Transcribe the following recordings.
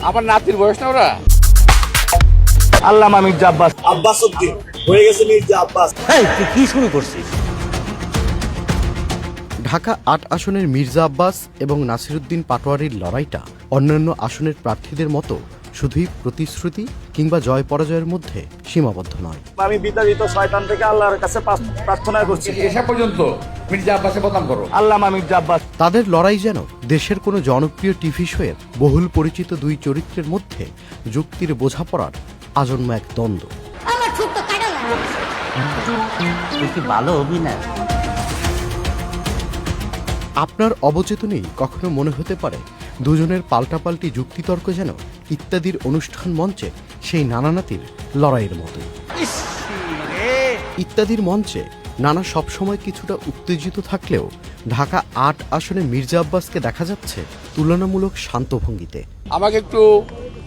আমার নাতির বয়স না ওরা। আল্লামা মির্জা আব্বাস, আব্বাস উদ্দিন হয়ে গেছে মির্জা আব্বাস। তুই কি শুরু করছিস? ঢাকা ৮ আসনের মির্জা আব্বাস এবং নাসিরুদ্দিন পাটোয়ারির লড়াইটা অন্যান্য আসনের প্রার্থীদের মতো শুধুই প্রতিশ্রুতি কিংবা জয় পরাজয়ের মধ্যে সীমাবদ্ধ নয়। আমি বিতাড়িত শয়তান থেকে আল্লাহর কাছে প্রার্থনা করছি, এসা পর্যন্ত মির্জা আব্বাসে বদনাম করো। আল্লামা মির্জা আব্বাস। তাদের লড়াই যেন দেশের কোনো জনপ্রিয় টিভি শোয়ের বহুল পরিচিত দুই চরিত্রের মধ্যে যুক্তির বোঝাপড়ার আজন্ম এক দ্বন্দ্ব। আমার ছোট্ট কাটালা তুই কি ভালো অভিনয়? আপনার অবচেতনেই কখনো মনে হতে পারে দুজনের পাল্টাপাল্টি যুক্তিতর্ক যেন ইত্যাদির অনুষ্ঠান মঞ্চে সেই নানানাতির লড়াইয়ের মতো। ইত্যাদির মঞ্চে নানা সবসময় কিছুটা উত্তেজিত থাকলেও ঢাকা ৮ আসনে মির্জা আব্বাসকে দেখা যাচ্ছে তুলনামূলক শান্ত ভঙ্গিতে। আমাকে একটু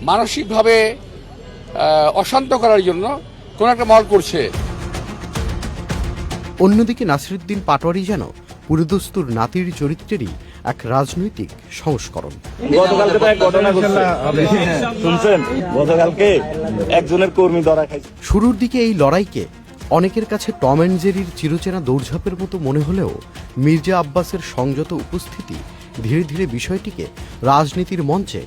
মানসিকভাবে অশান্ত করার জন্য কোন একটা মহল করছে। অন্যদিকে নাসিরুদ্দিন পাটোয়ারি যেন পুরোদস্তুর নাতির চরিত্রেরই এক রাজনৈতিক সংস্করণ। গতকালকে তো এক ঘটনা ঘটছে, শুনছেন? গতকালকে একজনের কর্মী ধরা খাইছে। শুরুর দিকে এই লড়াইকে অনেকের কাছে টম অ্যান্ড জেরির চিরচেনা দৌড়ঝাঁপের মতো মনে হলেও মির্জা আব্বাসের সংযত উপস্থিতি ধীরে ধীরে বিষয়টিকে রাজনীতির মঞ্চে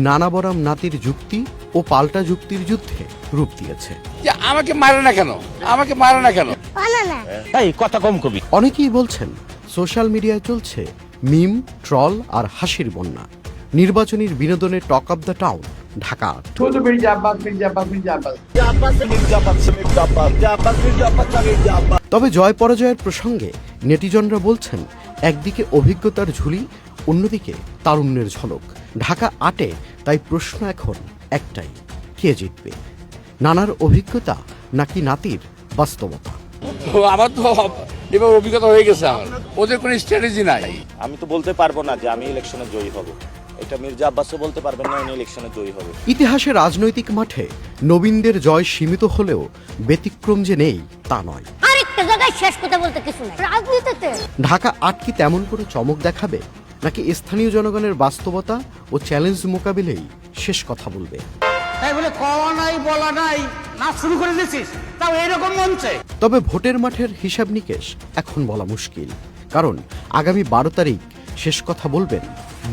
নানাবরাম নাতির যুক্তি ও পাল্টা যুক্তির যুদ্ধে রূপ দিয়েছে। যে আমাকে মারে না কেন, আমাকে মারে না কেন। বানানা এই কথা কম কবি। অনেকেই বলছেন সোশ্যাল মিডিয়ায় চলছে মিম, ট্রল আর হাসির বন্যা। নির্বাচনীর বিনোদনে talk of the town Dhaka. শুধু মির্জা আব্বাস, মির্জা আব্বাস, মির্জা আব্বাস। তবে জয় পরাজয়ের প্রসঙ্গে নেটিজনরা বলছেন একদিকে অভিজ্ঞতার ঝুলি, অন্যদিকে তারুণ্যের ঝলক। ঢাকা ৮-এ তাই প্রশ্ন এখন একটাই, কে জিতবে? নানার অভিজ্ঞতা নাকি নাতির বাস্তবতা? তো আমার তো এবার অভিজ্ঞতা হয়ে গেছে, আমার ওদের কোনো স্ট্র্যাটেজি নাই। আমি তো বলতে পারবো না যে আমি ইলেকশনে জয়ী হব, এটা মির্জা আব্বাসও বলতে পারবেন না উনি ইলেকশনে জয়ী হবে। ইতিহাসে রাজনৈতিক মাঠে নবীনদের জয় সীমিত হলেও ব্যতিক্রম যে নেই তা নয়। আরেকটা জায়গায় শেষ কথা বলতে কিছু নাই রাজনীতিতে। ঢাকা ৮ কি তেমন কোনো চমক দেখাবে, নাকি স্থানীয় জনগণের বাস্তবতা ও চ্যালেঞ্জ মোকাবিলায় শেষ কথা বলবে? তাই বলে কওয়া নাই বলা নাই না শুরু করে দিছিস, তাও এরকম মঞ্চে। তবে ভোটের মাঠের হিসাব নিকেশ এখন বলা মুশকিল, কারণ আগামী ১২ তারিখ শেষ কথা বলবেন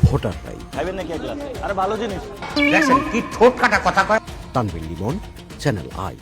ভোটাররাই। খাইবেন নাকি এক গ্লাস? আরে ভালো জিনিস। দেখছেন কি ঠোঁট কাটা কথা কয়। Tanvir Limon, channel I.